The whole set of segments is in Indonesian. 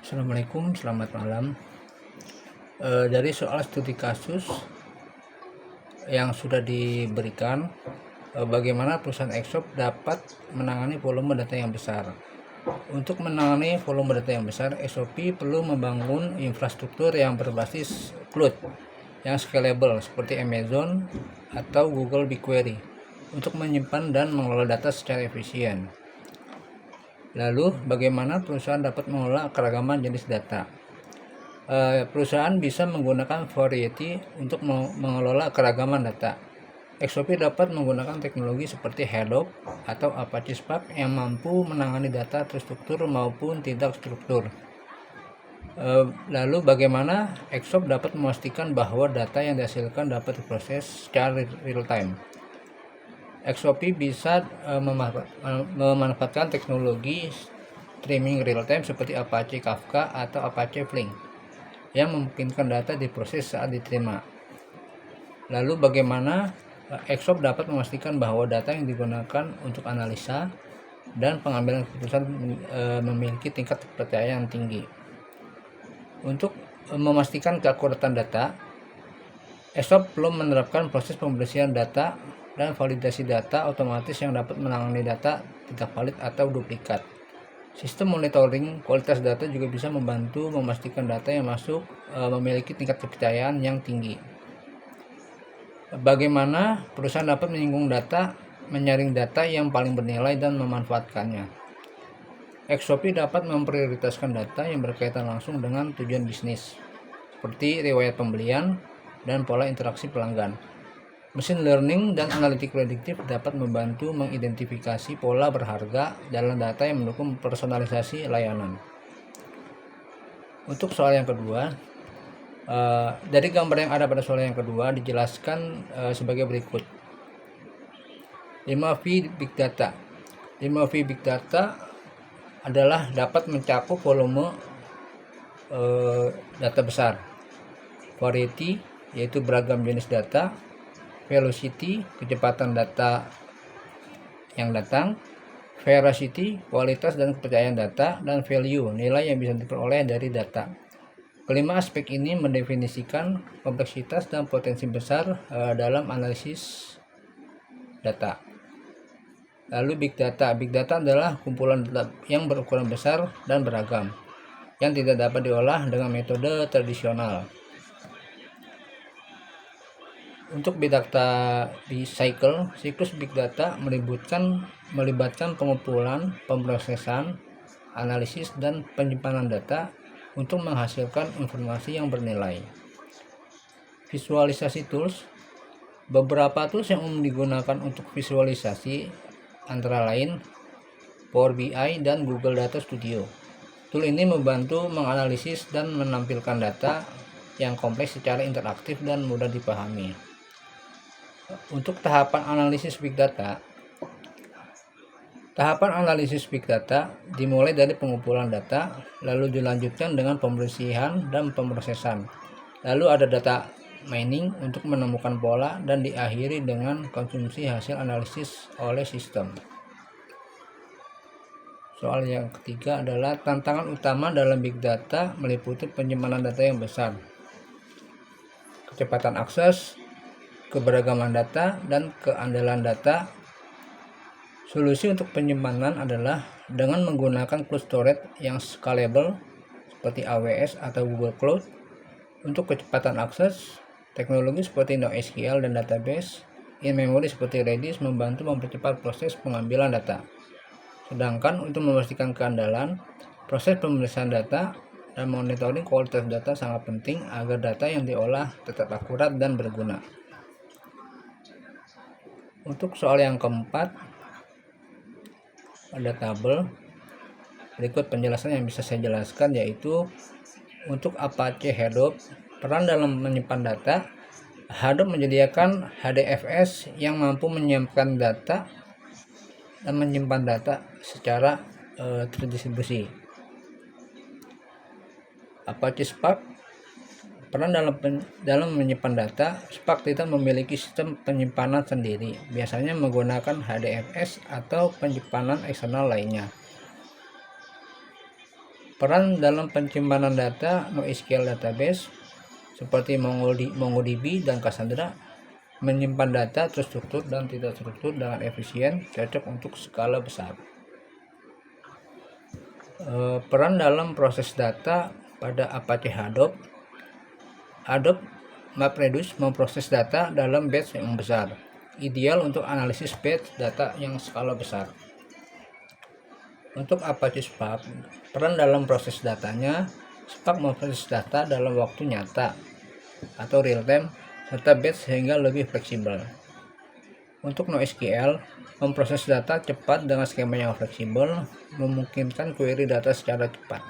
Assalamualaikum, selamat malam. Dari soal studi kasus yang sudah diberikan, bagaimana perusahaan Exop dapat menangani volume data yang besar. Untuk menangani volume data yang besar, SOP perlu membangun infrastruktur yang berbasis cloud yang scalable seperti Amazon atau Google BigQuery untuk menyimpan dan mengelola data secara efisien. Lalu, bagaimana perusahaan dapat mengelola keragaman jenis data? Perusahaan bisa menggunakan variety untuk mengelola keragaman data. XOP dapat menggunakan teknologi seperti Hadoop atau Apache Spark yang mampu menangani data terstruktur maupun tidak struktur. Lalu bagaimana XOP dapat memastikan bahwa data yang dihasilkan dapat diproses secara real time? XOP bisa memanfaatkan teknologi streaming real time seperti Apache Kafka atau Apache Flink yang memungkinkan data diproses saat diterima. Lalu bagaimana Exop dapat memastikan bahwa data yang digunakan untuk analisa dan pengambilan keputusan memiliki tingkat kepercayaan yang tinggi. Untuk memastikan keakuratan data, Exop belum menerapkan proses pembersihan data dan validasi data otomatis yang dapat menangani data tidak valid atau duplikat. Sistem monitoring kualitas data juga bisa membantu memastikan data yang masuk memiliki tingkat kepercayaan yang tinggi. Bagaimana perusahaan dapat menyinggung data, menyaring data yang paling bernilai dan memanfaatkannya? XOP dapat memprioritaskan data yang berkaitan langsung dengan tujuan bisnis, seperti riwayat pembelian dan pola interaksi pelanggan. Machine learning dan analitik prediktif dapat membantu mengidentifikasi pola berharga dalam data yang mendukung personalisasi layanan. Untuk soal yang kedua, dari gambar yang ada pada soal yang kedua dijelaskan sebagai berikut. 5V Big Data. 5V Big Data adalah dapat mencakup volume data besar. Variety, yaitu beragam jenis data. Velocity, kecepatan data yang datang. Veracity, kualitas dan kepercayaan data. Dan value, nilai yang bisa diperoleh dari data. Kelima aspek ini mendefinisikan kompleksitas dan potensi besar dalam analisis data. Lalu Big Data. Big Data adalah kumpulan data yang berukuran besar dan beragam, yang tidak dapat diolah dengan metode tradisional. Untuk Big Data Cycle, siklus Big Data melibatkan pengumpulan, pemrosesan, analisis, dan penyimpanan data untuk menghasilkan informasi yang bernilai. Visualisasi tools. Beberapa tools yang umum digunakan untuk visualisasi antara lain Power BI dan Google Data Studio. Tool ini membantu menganalisis dan menampilkan data yang kompleks secara interaktif dan mudah dipahami. Untuk tahapan analisis Big Data. Tahapan analisis Big Data dimulai dari pengumpulan data, lalu dilanjutkan dengan pembersihan dan pemrosesan. Lalu ada data mining untuk menemukan pola dan diakhiri dengan konsumsi hasil analisis oleh sistem. Soal yang ketiga adalah tantangan utama dalam Big Data meliputi penyimpanan data yang besar, kecepatan akses, keberagaman data, dan keandalan data. Solusi untuk penyimpanan adalah dengan menggunakan cloud storage yang scalable seperti AWS atau Google Cloud. Untuk kecepatan akses, teknologi seperti NoSQL dan database in-memory seperti Redis membantu mempercepat proses pengambilan data. Sedangkan untuk memastikan keandalan, proses pemeriksaan data dan monitoring kualitas data sangat penting agar data yang diolah tetap akurat dan berguna. Untuk soal yang keempat, ada tabel. Berikut penjelasan yang bisa saya jelaskan, yaitu untuk Apache Hadoop, peran dalam menyimpan data. Hadoop menyediakan HDFS yang mampu menyiapkan data dan menyimpan data secara terdistribusi. Apache Spark, peran dalam menyimpan data. Spark tidak memiliki sistem penyimpanan sendiri, biasanya menggunakan HDFS atau penyimpanan eksternal lainnya. Peran dalam penyimpanan data NoSQL database seperti MongoDB dan Cassandra menyimpan data terstruktur dan tidak terstruktur dengan efisien, cocok untuk skala besar. Peran dalam proses data pada Apache Hadoop. Hadoop MapReduce memproses data dalam batch yang besar, ideal untuk analisis batch data yang skala besar. Untuk Apache Spark, peran dalam proses datanya, Spark memproses data dalam waktu nyata atau real time serta batch sehingga lebih fleksibel. Untuk NoSQL, memproses data cepat dengan skema yang fleksibel, memungkinkan query data secara cepat.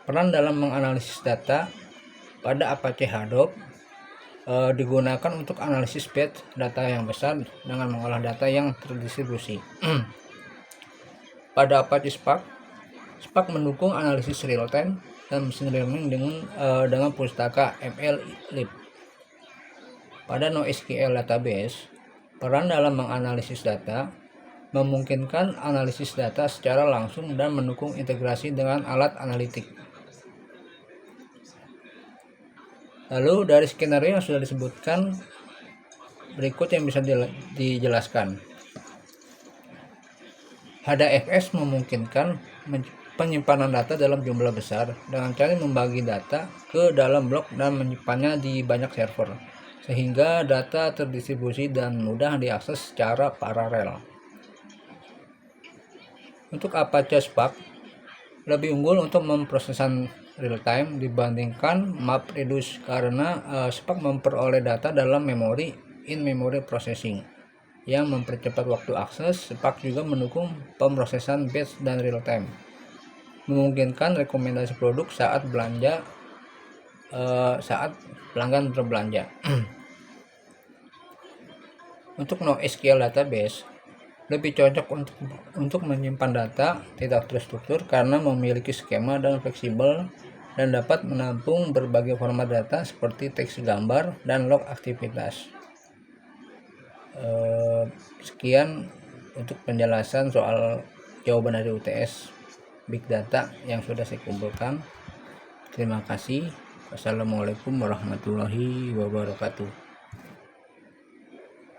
Peran dalam menganalisis data pada Apache Hadoop digunakan untuk analisis batch data yang besar dengan mengolah data yang terdistribusi. Pada Apache Spark, Spark mendukung analisis real time dan machine learning dengan pustaka MLlib. Pada NoSQL database, peran dalam menganalisis data memungkinkan analisis data secara langsung dan mendukung integrasi dengan alat analitik. Lalu dari skenario yang sudah disebutkan, berikut yang bisa dijelaskan. HDFS memungkinkan penyimpanan data dalam jumlah besar dengan cara membagi data ke dalam blok dan menyimpannya di banyak server, sehingga data terdistribusi dan mudah diakses secara paralel. Untuk Apache Spark, lebih unggul untuk memprosesan real time dibandingkan MapReduce karena Spark memperoleh data dalam memori in-memory processing yang mempercepat waktu akses. Spark juga mendukung pemrosesan batch dan real time, memungkinkan rekomendasi produk saat pelanggan berbelanja. Untuk NoSQL database, lebih cocok untuk menyimpan data tidak terstruktur karena memiliki skema dan fleksibel dan dapat menampung berbagai format data seperti teks, gambar, dan log aktivitas. Sekian untuk penjelasan soal jawaban dari UTS Big Data yang sudah saya kumpulkan. Terima kasih. Wassalamualaikum warahmatullahi wabarakatuh.